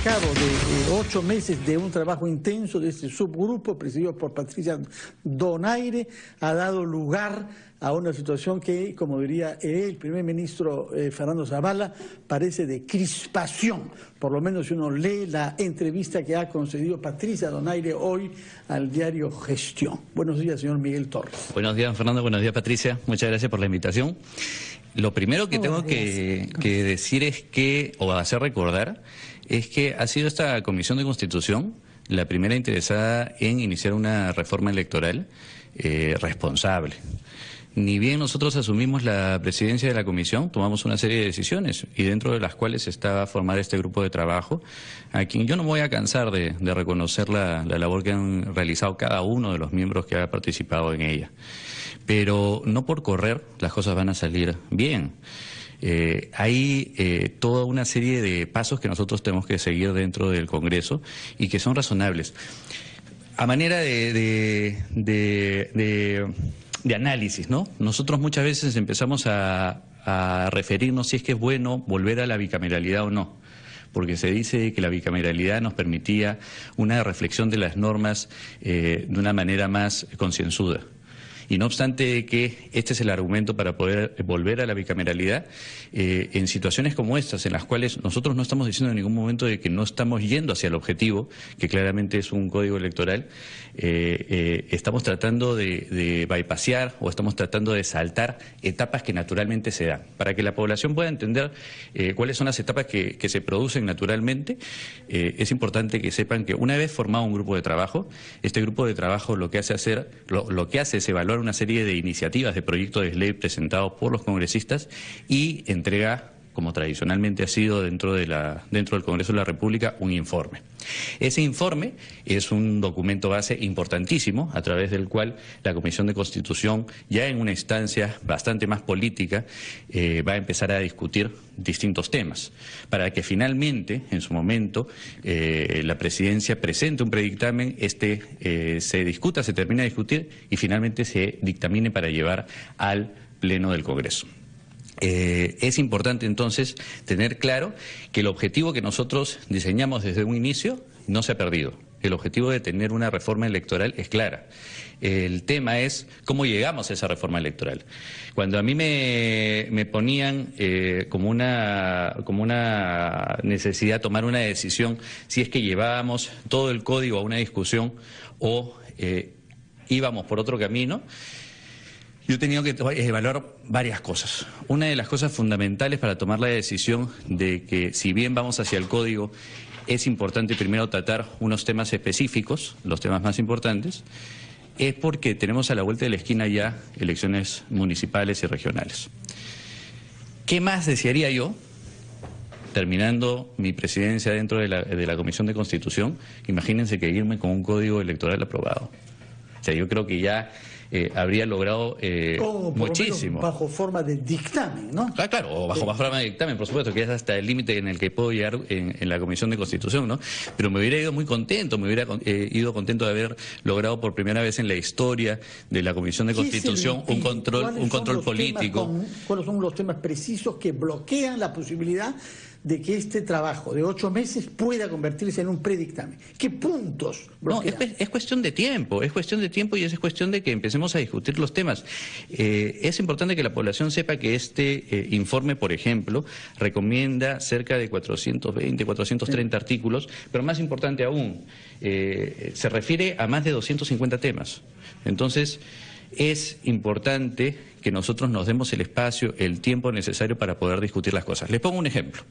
cabo de 8 meses de un trabajo intenso de este subgrupo presidido por Patricia Donaire ha dado lugar a una situación que, como diría el primer ministro Fernando Zavala, parece de crispación. Por lo menos si uno lee la entrevista que ha concedido Patricia Donaire hoy al diario Gestión. Buenos días, señor Miguel Torres. Buenos días, Fernando. Buenos días, Patricia. Muchas gracias por la invitación. Lo primero que tengo que decir es que, o hacer recordar, es que ha sido esta Comisión de Constitución la primera interesada en iniciar una reforma electoral responsable. Ni bien nosotros asumimos la presidencia de la comisión, tomamos una serie de decisiones y dentro de las cuales está formar este grupo de trabajo, a quien yo no me voy a cansar de reconocer la labor que han realizado cada uno de los miembros que ha participado en ella. Pero no por correr las cosas van a salir bien. Hay toda una serie de pasos que nosotros tenemos que seguir dentro del Congreso y que son razonables. A manera de análisis, ¿no? Nosotros muchas veces empezamos a referirnos si es que es bueno volver a la bicameralidad o no, porque se dice que la bicameralidad nos permitía una reflexión de las normas de una manera más concienzuda. Y no obstante que este es el argumento para poder volver a la bicameralidad, en situaciones como estas, en las cuales nosotros no estamos diciendo en ningún momento de que no estamos yendo hacia el objetivo, que claramente es un código electoral, estamos tratando de bypassear o estamos tratando de saltar etapas que naturalmente se dan. Para que la población pueda entender cuáles son las etapas que se producen naturalmente, es importante que sepan que una vez formado un grupo de trabajo, este grupo de trabajo lo que hace es evaluar una serie de iniciativas de proyectos de ley presentados por los congresistas y entrega, como tradicionalmente ha sido dentro del Congreso de la República, un informe. Ese informe es un documento base importantísimo a través del cual la Comisión de Constitución, ya en una instancia bastante más política, va a empezar a discutir distintos temas, para que finalmente, en su momento, la Presidencia presente un predictamen, se discuta, se termina de discutir y finalmente se dictamine para llevar al Pleno del Congreso. Es importante entonces tener claro que el objetivo que nosotros diseñamos desde un inicio no se ha perdido. El objetivo de tener una reforma electoral es clara. El tema es cómo llegamos a esa reforma electoral. Cuando a mí me ponían como una necesidad tomar una decisión si es que llevábamos todo el código a una discusión o íbamos por otro camino, yo he tenido que evaluar varias cosas. Una de las cosas fundamentales para tomar la decisión de que, si bien vamos hacia el código, es importante primero tratar unos temas específicos, los temas más importantes, es porque tenemos a la vuelta de la esquina ya elecciones municipales y regionales. ¿Qué más desearía yo, terminando mi presidencia dentro de la Comisión de Constitución? Imagínense que irme con un código electoral aprobado. O sea, yo creo que ya habría logrado muchísimo. Bajo forma de dictamen, ¿no? Claro, o bajo forma de dictamen, por supuesto, que es hasta el límite en el que puedo llegar en la Comisión de Constitución, ¿no? Pero me hubiera ido muy contento, me hubiera ido contento de haber logrado por primera vez en la historia de la Comisión de Constitución un control político. ¿Cuáles son los temas precisos que bloquean la posibilidad de que este trabajo de 8 meses pueda convertirse en un predictamen? ¿Qué puntos bloquean? No, es cuestión de tiempo, y es cuestión de que empecemos a discutir los temas. Es importante que la población sepa que este informe, por ejemplo, recomienda cerca de 420, 430 artículos, pero más importante aún, se refiere a más de 250 temas. Entonces, es importante que nosotros nos demos el espacio, el tiempo necesario para poder discutir las cosas. Les pongo un ejemplo.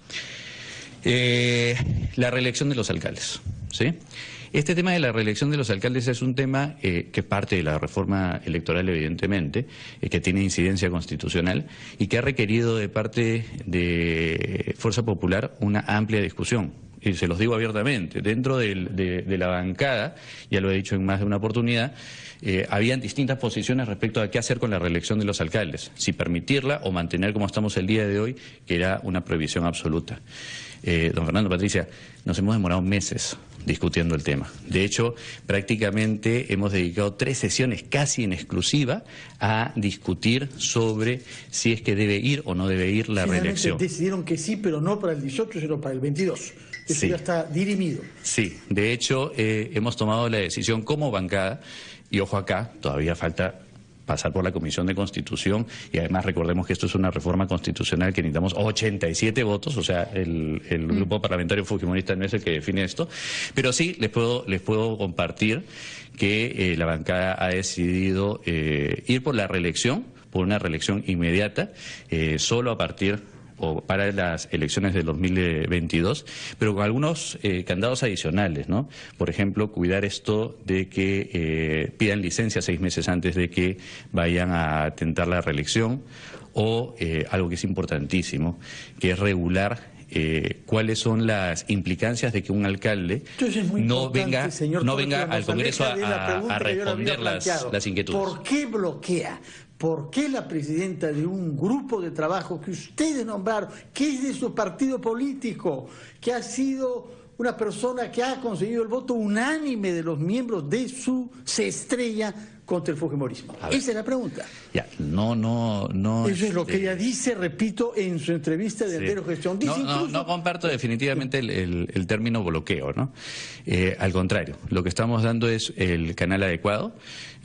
La reelección de los alcaldes, ¿sí? Este tema de la reelección de los alcaldes es un tema que parte de la reforma electoral, evidentemente, que tiene incidencia constitucional y que ha requerido de parte de Fuerza Popular una amplia discusión. Y se los digo abiertamente, dentro de la bancada, ya lo he dicho en más de una oportunidad, habían distintas posiciones respecto a qué hacer con la reelección de los alcaldes, si permitirla o mantener como estamos el día de hoy, que era una prohibición absoluta. don Fernando, Patricia, nos hemos demorado meses discutiendo el tema. De hecho, prácticamente hemos dedicado 3 sesiones casi en exclusiva a discutir sobre si es que debe ir o no debe ir la reelección. Decidieron que sí, pero no para el 18, sino para el 22. Eso ya está dirimido. Sí, de hecho, hemos tomado la decisión como bancada, y ojo acá, todavía falta pasar por la Comisión de Constitución, y además recordemos que esto es una reforma constitucional que necesitamos 87 votos, o sea, el grupo parlamentario fujimorista no es el que define esto, pero sí les puedo compartir que la bancada ha decidido ir por la reelección, por una reelección inmediata, solo a partir o para las elecciones del 2022, pero con algunos candados adicionales, ¿no? Por ejemplo, cuidar esto de que pidan licencia 6 meses antes de que vayan a tentar la reelección, o algo que es importantísimo, que es regular cuáles son las implicancias de que un alcalde no venga al Congreso a responder las inquietudes. ¿Por qué bloquea? ¿Por qué la presidenta de un grupo de trabajo que ustedes nombraron, que es de su partido político, que ha sido una persona que ha conseguido el voto unánime de los miembros de se estrella contra el fujimorismo? Esa es la pregunta. Ya, no. Eso es lo que ella dice, repito, en su entrevista de Entero Gestión. Dice no comparto definitivamente el término bloqueo, ¿no? Al contrario, lo que estamos dando es el canal adecuado,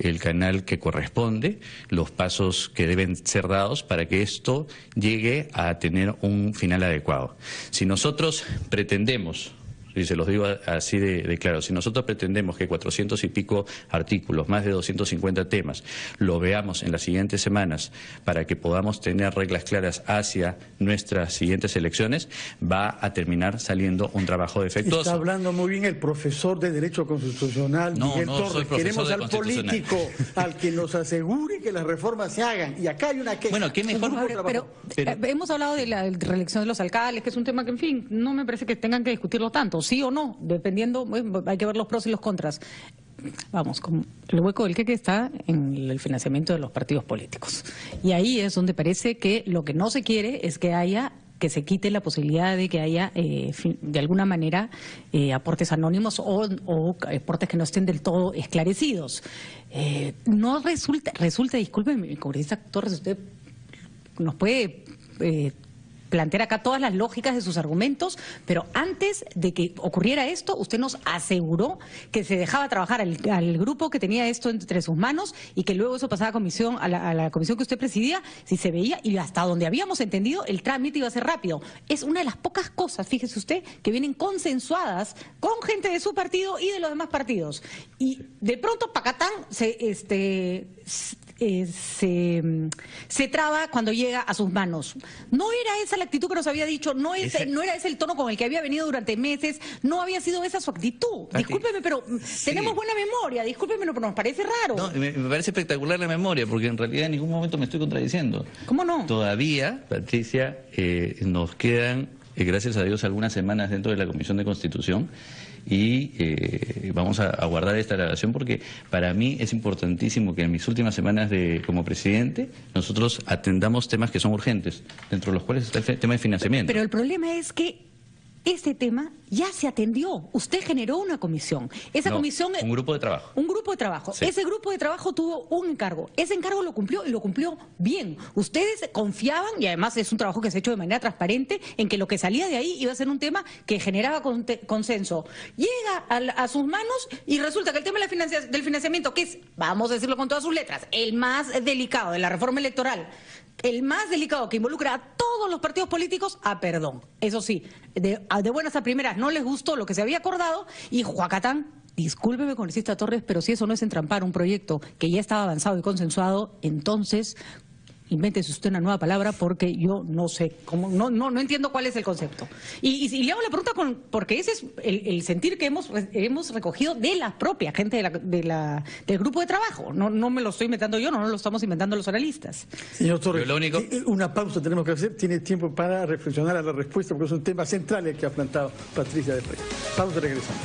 el canal que corresponde, los pasos que deben ser dados para que esto llegue a tener un final adecuado. Si nosotros pretendemos, y se los digo así de claro, si nosotros pretendemos que 400 y pico artículos, más de 250 temas, lo veamos en las siguientes semanas para que podamos tener reglas claras hacia nuestras siguientes elecciones, va a terminar saliendo un trabajo defectuoso. Está hablando muy bien el profesor de Derecho Constitucional, Miguel Torres. Queremos al político, al que nos asegure que las reformas se hagan. Y acá hay una queja. Bueno, ¿qué mejor? Pero hemos hablado de la reelección de los alcaldes, que es un tema que, en fin, no me parece que tengan que discutirlo tanto. Sí o no, dependiendo, hay que ver los pros y los contras. Vamos, el hueco del queque está en el financiamiento de los partidos políticos. Y ahí es donde parece que lo que no se quiere es que se quite la posibilidad de que haya, de alguna manera, aportes anónimos o aportes que no estén del todo esclarecidos. No resulta, discúlpeme, congresista Torres, usted nos puede plantear acá todas las lógicas de sus argumentos, pero antes de que ocurriera esto, usted nos aseguró que se dejaba trabajar al grupo que tenía esto entre sus manos y que luego eso pasaba a la comisión que usted presidía, si se veía, y hasta donde habíamos entendido, el trámite iba a ser rápido. Es una de las pocas cosas, fíjese usted, que vienen consensuadas con gente de su partido y de los demás partidos. Y de pronto, pacatán, se traba cuando llega a sus manos. No era esa la actitud que nos había dicho, no era ese el tono con el que había venido durante meses, no había sido esa su actitud. Discúlpeme, pero tenemos buena memoria, discúlpeme, pero nos parece raro. No, me parece espectacular la memoria, porque en realidad en ningún momento me estoy contradiciendo. ¿Cómo no? Todavía, Patricia, nos quedan, gracias a Dios, algunas semanas dentro de la Comisión de Constitución, y vamos a guardar esta grabación porque para mí es importantísimo que en mis últimas semanas como presidente nosotros atendamos temas que son urgentes, dentro de los cuales está el tema de financiamiento. Pero el problema es que este tema ya se atendió. Usted generó una comisión. Un grupo de trabajo. Un grupo de trabajo. Sí. Ese grupo de trabajo tuvo un encargo. Ese encargo lo cumplió y lo cumplió bien. Ustedes confiaban, y además es un trabajo que se ha hecho de manera transparente, en que lo que salía de ahí iba a ser un tema que generaba consenso. Llega a sus manos y resulta que el tema del financiamiento, que es, vamos a decirlo con todas sus letras, el más delicado de la reforma electoral, el más delicado, que involucra a todos los partidos políticos, perdón. Eso sí, de buenas a primeras no les gustó lo que se había acordado y Juacatán, discúlpeme, congresista Torres, pero si eso no es entrampar un proyecto que ya estaba avanzado y consensuado, entonces invéntese usted una nueva palabra porque yo no sé cómo, no entiendo cuál es el concepto. Y le hago la pregunta porque ese es el sentir que hemos recogido de la propia gente del grupo de trabajo. No me lo estoy inventando yo, no lo estamos inventando los analistas. Señor Torres, una pausa tenemos que hacer. Tiene tiempo para reflexionar a la respuesta porque es un tema central el que ha planteado Patricia después. Pausa y regresamos.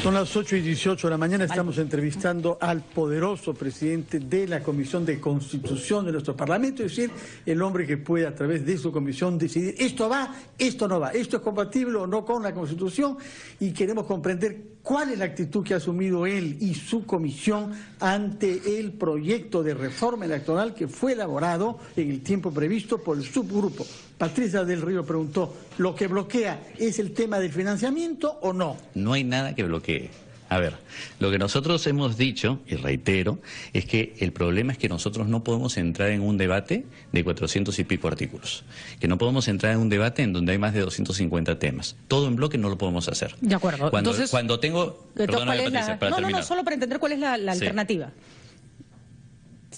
Son las 8:18 de la mañana, estamos entrevistando al poderoso presidente de la Comisión de Constitución de nuestro Parlamento, es decir, el hombre que puede a través de su comisión decidir esto va, esto no va, esto es compatible o no con la Constitución, y queremos comprender cuál es la actitud que ha asumido él y su comisión ante el proyecto de reforma electoral que fue elaborado en el tiempo previsto por el subgrupo. Patricia del Río preguntó, ¿lo que bloquea es el tema del financiamiento o no? No hay nada que bloquee. A ver, lo que nosotros hemos dicho, y reitero, es que el problema es que nosotros no podemos entrar en un debate de 400 y pico artículos, que no podemos entrar en un debate en donde hay más de 250 temas. Todo en bloque no lo podemos hacer. De acuerdo. Cuando tengo... Perdóname, Patricia, para terminar. No, solo para entender cuál es la alternativa.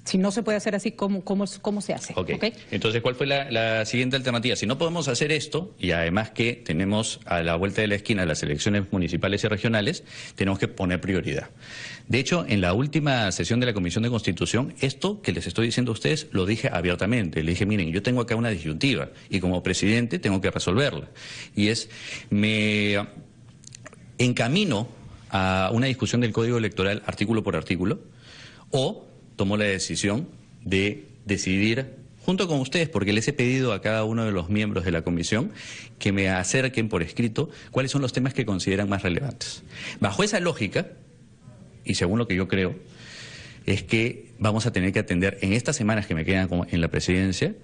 Si no se puede hacer así, ¿cómo se hace? ¿Okay? Entonces, ¿cuál fue la siguiente alternativa? Si no podemos hacer esto, y además que tenemos a la vuelta de la esquina las elecciones municipales y regionales, tenemos que poner prioridad. De hecho, en la última sesión de la Comisión de Constitución, esto que les estoy diciendo a ustedes lo dije abiertamente. Le dije, miren, yo tengo acá una disyuntiva y como presidente tengo que resolverla. Y es, me encamino a una discusión del Código Electoral artículo por artículo, o tomó la decisión de decidir, junto con ustedes, porque les he pedido a cada uno de los miembros de la comisión que me acerquen por escrito cuáles son los temas que consideran más relevantes. Bajo esa lógica, y según lo que yo creo, es que vamos a tener que atender en estas semanas que me quedan en la presidencia,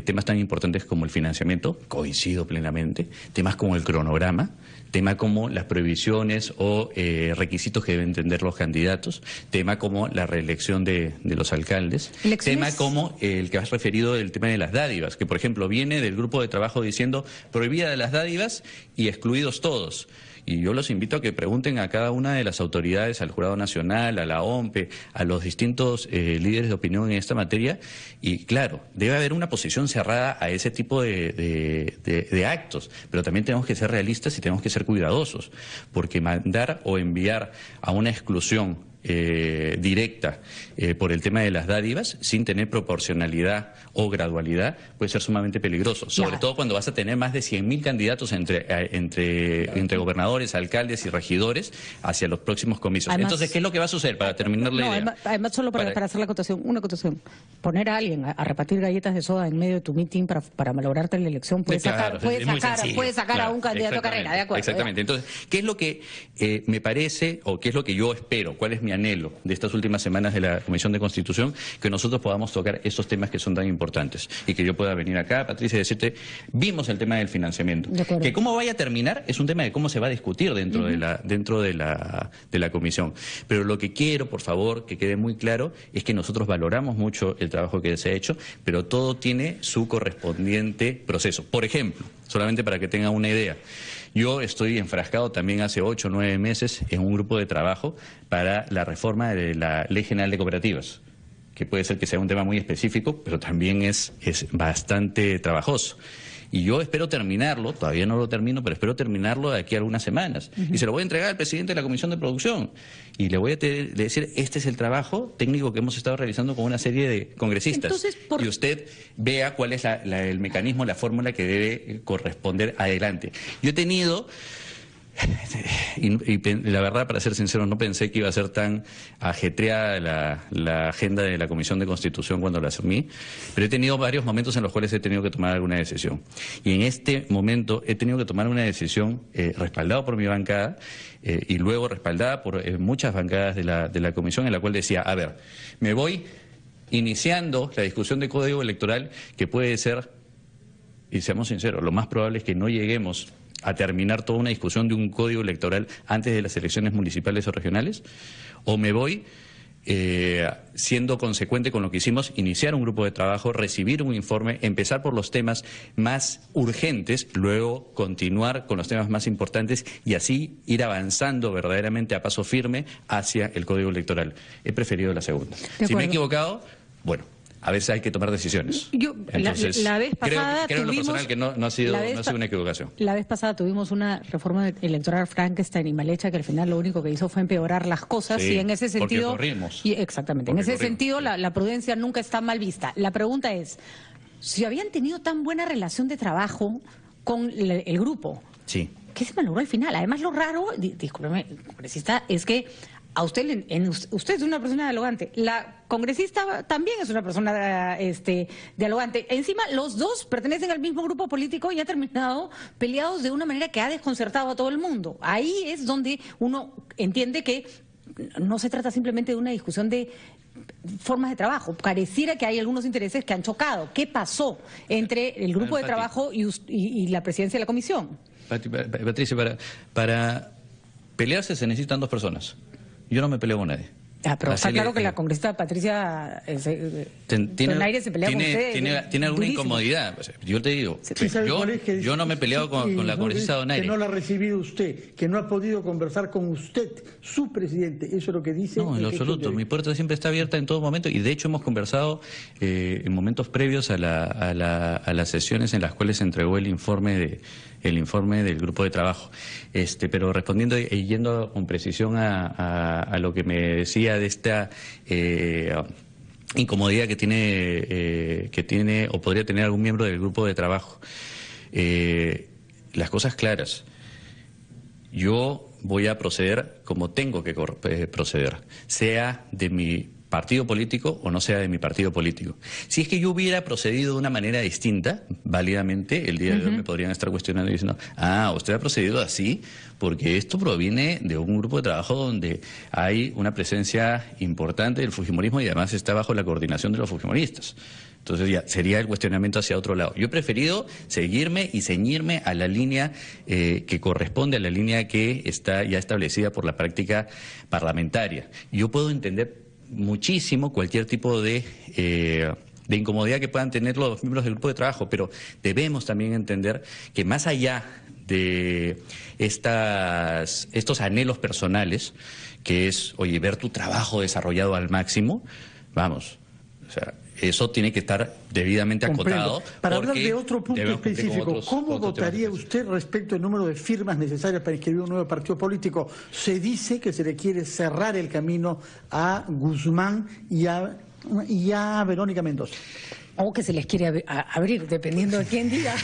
temas tan importantes como el financiamiento, coincido plenamente, temas como el cronograma, tema como las prohibiciones o requisitos que deben tener los candidatos, tema como la reelección de los alcaldes, tema como el que has referido del tema de las dádivas, que por ejemplo viene del grupo de trabajo diciendo prohibida de las dádivas y excluidos todos. Y yo los invito a que pregunten a cada una de las autoridades, al Jurado Nacional, a la OMPE, a los distintos líderes de opinión en esta materia. Y claro, debe haber una posición cerrada a ese tipo de actos, pero también tenemos que ser realistas y tenemos que ser cuidadosos, porque mandar o enviar a una exclusión directa por el tema de las dádivas sin tener proporcionalidad o gradualidad puede ser sumamente peligroso, sobre todo cuando vas a tener más de 100.000 candidatos entre gobernadores, alcaldes y regidores hacia los próximos comicios. Además, entonces, ¿qué es lo que va a suceder para terminar la idea? Además, solo para hacer la acotación, una acotación, poner a alguien a repartir galletas de soda en medio de tu meeting para malograrte la elección puede sacar a un candidato a carrera, de acuerdo. Exactamente. Entonces, ¿qué es lo que me parece o qué es lo que yo espero? ¿Cuál es mi anhelo de estas últimas semanas de la Comisión de Constitución? Que nosotros podamos tocar estos temas que son tan importantes y que yo pueda venir acá, Patricia, y decirte, vimos el tema del financiamiento. Que cómo vaya a terminar es un tema de cómo se va a discutir dentro de la Comisión. Pero lo que quiero, por favor, que quede muy claro, es que nosotros valoramos mucho el trabajo que se ha hecho, pero todo tiene su correspondiente proceso. Por ejemplo, solamente para que tengan una idea, yo estoy enfrascado también hace 8 o 9 meses en un grupo de trabajo para la reforma de la Ley General de Cooperativas, que puede ser que sea un tema muy específico, pero también es bastante trabajoso. Y yo espero terminarlo, todavía no lo termino, pero espero terminarlo de aquí a algunas semanas. Y se lo voy a entregar al presidente de la Comisión de Producción. Y le voy a decir, este es el trabajo técnico que hemos estado realizando con una serie de congresistas. Entonces, y usted vea cuál es el mecanismo, la fórmula que debe corresponder adelante. Yo he tenido... Y la verdad, para ser sincero, no pensé que iba a ser tan ajetreada la agenda de la Comisión de Constitución cuando la asumí, pero he tenido varios momentos en los cuales he tenido que tomar alguna decisión. Y en este momento he tenido que tomar una decisión respaldada por mi bancada y luego respaldada por muchas bancadas de la Comisión, en la cual decía, a ver, me voy iniciando la discusión de Código Electoral que puede ser, y seamos sinceros, lo más probable es que no lleguemos a terminar toda una discusión de un código electoral antes de las elecciones municipales o regionales, o me voy siendo consecuente con lo que hicimos, iniciar un grupo de trabajo, recibir un informe, empezar por los temas más urgentes, luego continuar con los temas más importantes y así ir avanzando verdaderamente a paso firme hacia el código electoral. He preferido la segunda. Si me he equivocado, bueno, a veces hay que tomar decisiones. Entonces, la vez pasada creo en lo personal que no ha sido una equivocación. La vez pasada tuvimos una reforma electoral Frankenstein y mal hecha que al final lo único que hizo fue empeorar las cosas, y en ese sentido... Porque corrimos. Exactamente. En ese sentido la prudencia nunca está mal vista. La pregunta es, si habían tenido tan buena relación de trabajo con el grupo... Sí. ¿qué se malogró al final? Además, lo raro, discúlpeme, congresista, es que a usted, usted es una persona dialogante, la congresista también es una persona dialogante. Encima, los dos pertenecen al mismo grupo político y han terminado peleados de una manera que ha desconcertado a todo el mundo. Ahí es donde uno entiende que no se trata simplemente de una discusión de formas de trabajo. Pareciera que hay algunos intereses que han chocado. ¿Qué pasó entre el grupo de trabajo y la presidencia de la comisión? Patricia, para pelearse se necesitan dos personas. Yo no me peleo con nadie. Pero está claro que la congresista Patricia Donaire se pelea con usted. Tiene alguna incomodidad. Yo te digo, yo no me he peleado con la congresista Donaire. Que no la ha recibido usted, que no ha podido conversar con usted, su presidente. Eso es lo que dice. No, en lo absoluto. Mi puerta siempre está abierta en todo momento y de hecho hemos conversado en momentos previos a las sesiones en las cuales se entregó el informe del grupo de trabajo. Pero respondiendo y yendo con precisión a lo que me decía de esta incomodidad que tiene o podría tener algún miembro del grupo de trabajo. Las cosas claras. Yo voy a proceder como tengo que proceder, sea de mi partido político o no sea de mi partido político. Si es que yo hubiera procedido de una manera distinta, válidamente, el día de hoy me podrían estar cuestionando y diciendo, usted ha procedido así porque esto proviene de un grupo de trabajo donde hay una presencia importante del fujimorismo y además está bajo la coordinación de los fujimoristas. Entonces ya sería el cuestionamiento hacia otro lado. Yo he preferido seguirme y ceñirme a la línea que corresponde a la línea que está ya establecida por la práctica parlamentaria. Yo puedo entender muchísimo cualquier tipo de incomodidad que puedan tener los miembros del grupo de trabajo, pero debemos también entender que más allá de estos anhelos personales, que es, oye, ver tu trabajo desarrollado al máximo, vamos, o sea, eso tiene que estar debidamente acotado. Para hablar de otro punto específico, ¿cómo votaría usted respecto al número de firmas necesarias para inscribir un nuevo partido político? Se dice que se le quiere cerrar el camino a Guzmán y a Verónica Mendoza. O que se les quiere abrir, dependiendo de quién diga.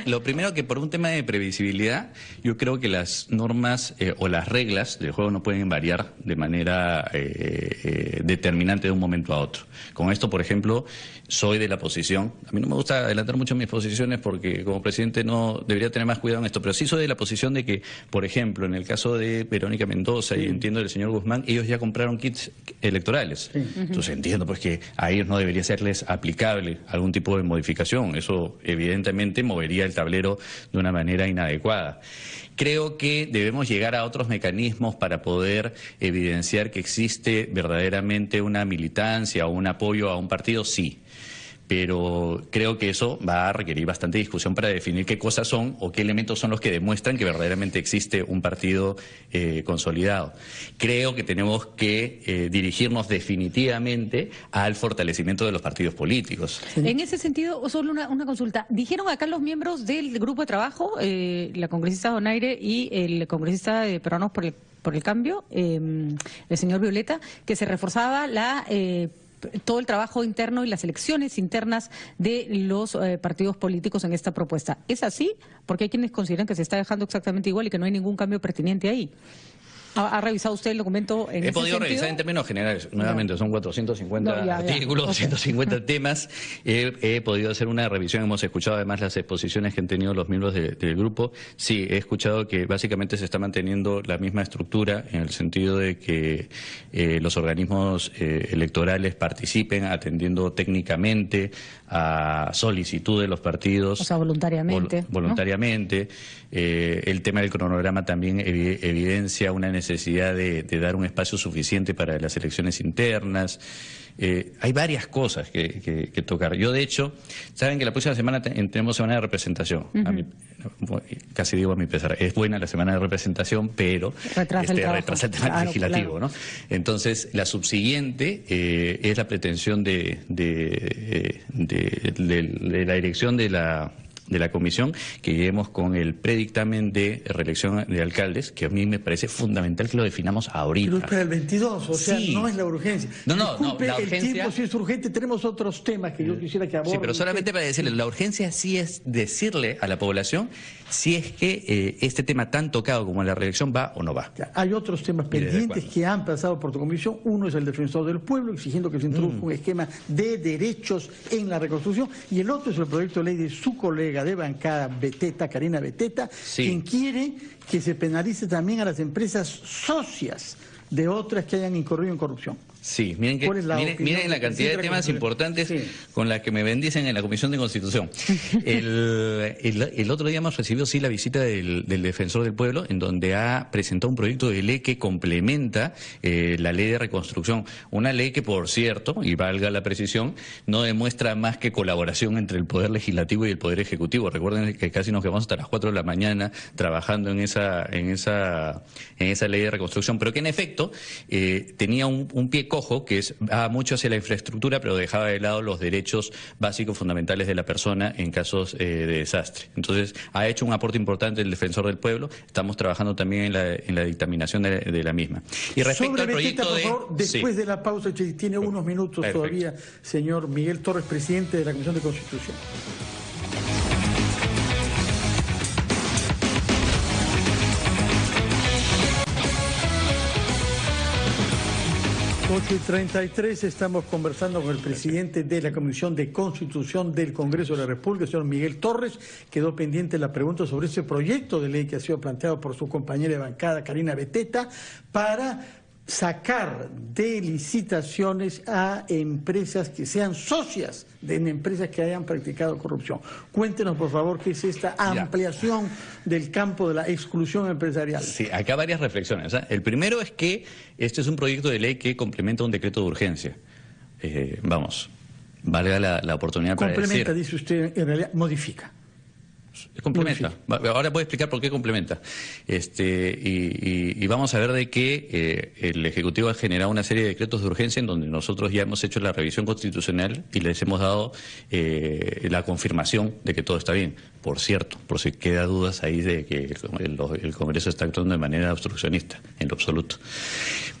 Lo primero que por un tema de previsibilidad, yo creo que las normas o las reglas del juego no pueden variar de manera determinante de un momento a otro. Con esto, por ejemplo, soy de la posición, a mí no me gusta adelantar mucho mis posiciones porque como presidente no debería tener más cuidado en esto, pero sí soy de la posición de que, por ejemplo, en el caso de Verónica Mendoza y entiendo del señor Guzmán, ellos ya compraron kits electorales. Entonces entiendo pues que a ellos no debería serles aplicable algún tipo de modificación. Eso evidentemente movería el tablero de una manera inadecuada. Creo que debemos llegar a otros mecanismos para poder evidenciar que existe verdaderamente una militancia o un apoyo a un partido, sí. Pero creo que eso va a requerir bastante discusión para definir qué cosas son o qué elementos son los que demuestran que verdaderamente existe un partido consolidado. Creo que tenemos que dirigirnos definitivamente al fortalecimiento de los partidos políticos. En ese sentido, solo una consulta. Dijeron acá los miembros del grupo de trabajo, la congresista Donaire y el congresista de Peruanos por el Cambio, el señor Violeta, que se reforzaba todo el trabajo interno y las elecciones internas de los partidos políticos en esta propuesta. ¿Es así? Porque hay quienes consideran que se está dejando exactamente igual y que no hay ningún cambio pertinente ahí. ¿Ha revisado usted el documento en ese sentido? He podido revisar en términos generales. Nuevamente, son 450 artículos, 250 temas. He podido hacer una revisión. Hemos escuchado además las exposiciones que han tenido los miembros del grupo. Sí, he escuchado que básicamente se está manteniendo la misma estructura en el sentido de que los organismos electorales participen atendiendo técnicamente a solicitud de los partidos. O sea, voluntariamente. Voluntariamente. ¿No? El tema del cronograma también evidencia una necesidad de dar un espacio suficiente para las elecciones internas. Hay varias cosas que tocar. Yo, de hecho, saben que la próxima semana tenemos semana de representación. Casi digo a mi pesar, es buena la semana de representación, pero retrasa el tema legislativo, claro. ¿No? Entonces, la subsiguiente es la pretensión de la dirección de la la comisión, que lleguemos con el predictamen de reelección de alcaldes, que a mí me parece fundamental que lo definamos ahorita. Pero es para el 22, o sea, Sí. no es la urgencia. No, Disculpe, la urgencia... el tiempo sí es urgente, tenemos otros temas que yo quisiera que aborde. Sí, pero solamente para decirle, la urgencia sí es decirle a la población si es que este tema tan tocado como la reelección va o no va. Hay otros temas pendientes que han pasado por tu comisión. Uno es el defensor del pueblo, exigiendo que se introduzca un esquema de derechos en la reconstrucción. Y el otro es el proyecto de ley de su colega de bancada, Beteta, Karina Beteta, quien quiere que se penalice también a las empresas socias de otras que hayan incurrido en corrupción. Sí, miren la cantidad de temas importantes con las que me bendicen en la Comisión de Constitución. El otro día hemos recibido la visita del Defensor del Pueblo, en donde ha presentado un proyecto de ley que complementa la ley de reconstrucción. Una ley que, por cierto, y valga la precisión, no demuestra más que colaboración entre el Poder Legislativo y el Poder Ejecutivo. Recuerden que casi nos quedamos hasta las 4 de la mañana trabajando en esa ley de reconstrucción, pero que en efecto tenía un pie cojo, que va mucho hacia la infraestructura, pero dejaba de lado los derechos básicos fundamentales de la persona en casos de desastre. Entonces, ha hecho un aporte importante el Defensor del Pueblo. Estamos trabajando también en la dictaminación de la misma. Y respecto al proyecto por favor, después de la pausa, tiene unos minutos todavía, señor Miguel Torres, presidente de la Comisión de Constitución. 8:33, estamos conversando con el presidente de la Comisión de Constitución del Congreso de la República, el señor Miguel Torres. Quedó pendiente la pregunta sobre ese proyecto de ley que ha sido planteado por su compañera de bancada, Karina Beteta, para sacar de licitaciones a empresas que sean socias de empresas que hayan practicado corrupción. Cuéntenos, por favor, qué es esta ampliación del campo de la exclusión empresarial. Sí, acá varias reflexiones. El primero es que este es un proyecto de ley que complementa un decreto de urgencia. Valga la oportunidad para decir... Complementa, dice usted, en realidad modifica. Complementa. Ahora voy a explicar por qué complementa. Y vamos a ver de que el Ejecutivo ha generado una serie de decretos de urgencia en donde nosotros ya hemos hecho la revisión constitucional y les hemos dado la confirmación de que todo está bien. Por cierto, por si queda dudas ahí de que el Congreso está actuando de manera obstruccionista, en lo absoluto.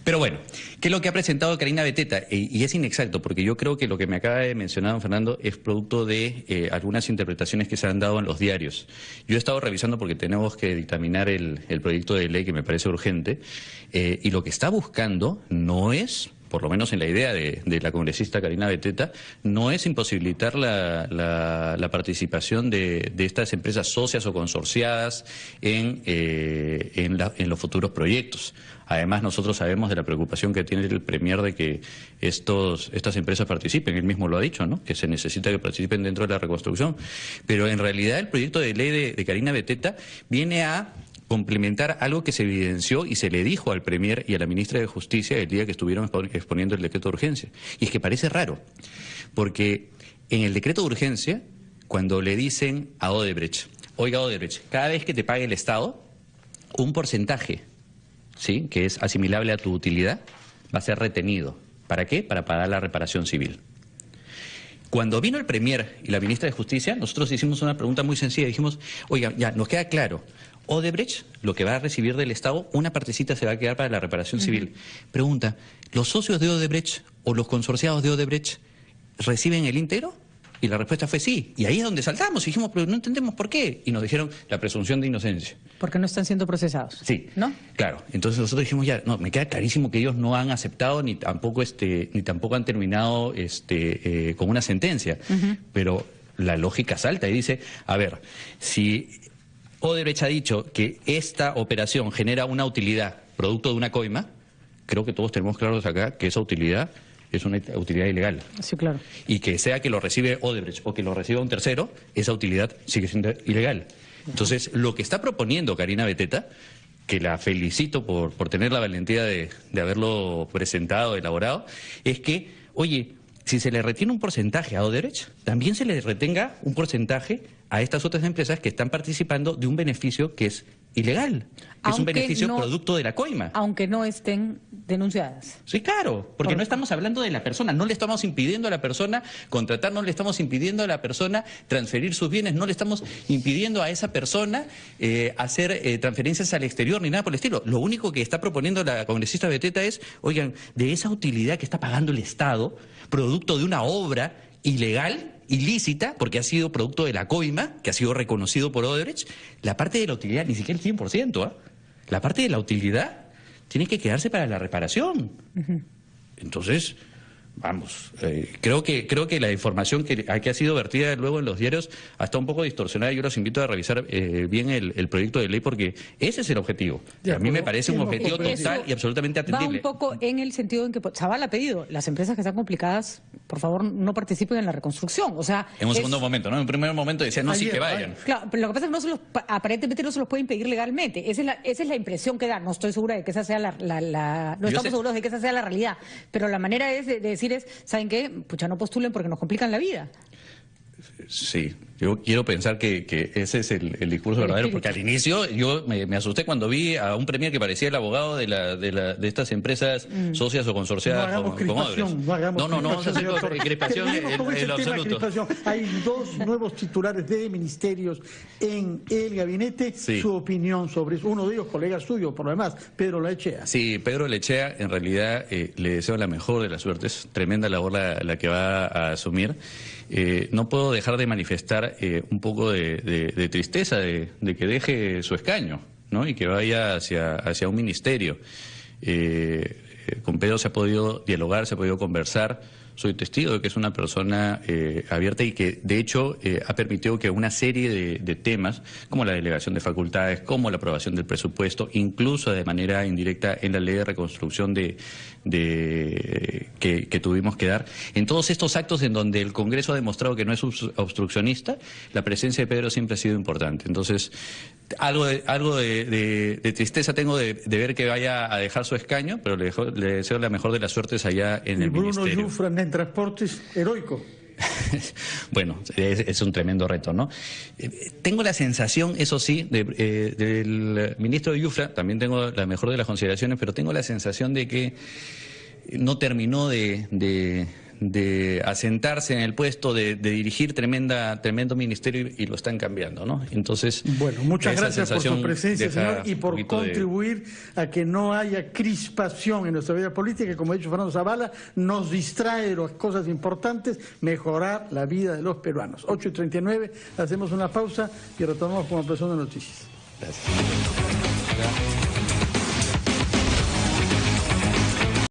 Pero bueno, ¿qué es lo que ha presentado Karina Beteta? Y es inexacto, porque yo creo que lo que me acaba de mencionar don Fernando es producto de algunas interpretaciones que se han dado en los diarios. Yo he estado revisando porque tenemos que dictaminar el proyecto de ley que me parece urgente, y lo que está buscando no es, por lo menos en la idea de la congresista Karina Beteta, no es imposibilitar la participación de estas empresas socias o consorciadas en los futuros proyectos. Además, nosotros sabemos de la preocupación que tiene el Premier de que estas empresas participen. Él mismo lo ha dicho, ¿no?, que se necesita que participen dentro de la reconstrucción. Pero en realidad el proyecto de ley de Karina Beteta viene a complementar algo que se evidenció y se le dijo al Premier y a la Ministra de Justicia el día que estuvieron exponiendo el decreto de urgencia. Y es que parece raro, porque en el decreto de urgencia, cuando le dicen a Odebrecht, oiga Odebrecht, cada vez que te pague el Estado, un porcentaje, ¿sí?, que es asimilable a tu utilidad, va a ser retenido. ¿Para qué? Para pagar la reparación civil. Cuando vino el Premier y la Ministra de Justicia, nosotros hicimos una pregunta muy sencilla. Dijimos, oiga, ya nos queda claro, Odebrecht, lo que va a recibir del Estado, una partecita se va a quedar para la reparación civil. Pregunta, ¿los socios de Odebrecht o los consorciados de Odebrecht reciben el íntegro? Y la respuesta fue sí. Y ahí es donde saltamos y dijimos, pero no entendemos por qué. Y nos dijeron la presunción de inocencia. Porque no están siendo procesados. Sí, ¿no? Claro. Entonces nosotros dijimos ya, no, me queda clarísimo que ellos no han aceptado ni tampoco han terminado con una sentencia. Pero la lógica salta y dice, a ver, si Odebrecht ha dicho que esta operación genera una utilidad producto de una coima, creo que todos tenemos claros acá que esa utilidad es una utilidad ilegal. Sí, claro. Y que sea que lo recibe Odebrecht o que lo reciba un tercero, esa utilidad sigue siendo ilegal. Entonces, lo que está proponiendo Karina Beteta, que la felicito por tener la valentía de haberlo presentado, elaborado, es que, oye, si se le retiene un porcentaje a Odebrecht, también se le retenga un porcentaje a estas otras empresas que están participando de un beneficio que es ilegal. Es un Aunque beneficio no- producto de la coima. Aunque no estén denunciadas. Sí, claro, porque no estamos hablando de la persona, no le estamos impidiendo a la persona contratar, no le estamos impidiendo a la persona transferir sus bienes, no le estamos impidiendo a esa persona hacer transferencias al exterior ni nada por el estilo. Lo único que está proponiendo la congresista Beteta es, oigan, de esa utilidad que está pagando el Estado, producto de una obra ilegal, ilícita, porque ha sido producto de la coima, que ha sido reconocido por Odebrecht, la parte de la utilidad, ni siquiera el 100%, ¿ah? La parte de la utilidad tiene que quedarse para la reparación. Entonces, vamos, creo que la información que ha sido vertida luego en los diarios está un poco distorsionada. Yo los invito a revisar bien el proyecto de ley porque ese es el objetivo. A mí me parece un objetivo total y absolutamente atendible. Va un poco en el sentido en que Zavala ha pedido, las empresas que están complicadas, por favor, no participen en la reconstrucción. O sea, En un segundo momento, ¿no? En un primer momento decían, no, sí, que vayan. Claro, pero lo que pasa es que aparentemente no se los puede impedir legalmente. Esa es la impresión que da. No estoy segura de que esa sea no estamos seguros de que esa sea la realidad. Pero la manera es de decir ¿saben qué? Pucha, no postulen porque nos complican la vida. Sí, yo quiero pensar que ese es el discurso verdadero, porque al inicio yo me asusté cuando vi a un premier que parecía el abogado de estas empresas socias o consorciadas con Odebrecht. No vamos a hacer crispación en lo absoluto. Hay dos nuevos titulares de ministerios en el gabinete. Sí. Su opinión sobre eso. Uno de ellos, colega suyo, por lo demás, Pedro Lechea. Sí, Pedro Lechea, en realidad le deseo la mejor de las suertes, tremenda labor la que va a asumir. No puedo dejar de manifestar un poco de tristeza de que deje su escaño, ¿no? Y que vaya hacia un ministerio. Con Pedro se ha podido dialogar, se ha podido conversar. Soy testigo de que es una persona abierta y que, de hecho, ha permitido que una serie de temas, como la delegación de facultades, como la aprobación del presupuesto, incluso de manera indirecta en la ley de reconstrucción que tuvimos que dar, en todos estos actos en donde el Congreso ha demostrado que no es obstruccionista, la presencia de Pedro siempre ha sido importante. Entonces, algo de tristeza tengo de ver que vaya a dejar su escaño, pero le deseo la mejor de las suertes allá en el ministerio. Bruno Yufra en Transportes, heroico. Bueno, es un tremendo reto, ¿no? Tengo la sensación, eso sí, del ministro de Yufra, también tengo la mejor de las consideraciones, pero tengo la sensación de que no terminó de asentarse en el puesto de dirigir tremendo ministerio y lo están cambiando, ¿no? Entonces, bueno, muchas gracias por su presencia, deja señor, y por contribuir a que no haya crispación en nuestra vida política, que como ha dicho Fernando Zavala, nos distrae de las cosas importantes, mejorar la vida de los peruanos. 8:39, hacemos una pausa y retomamos con la persona de noticias. Gracias.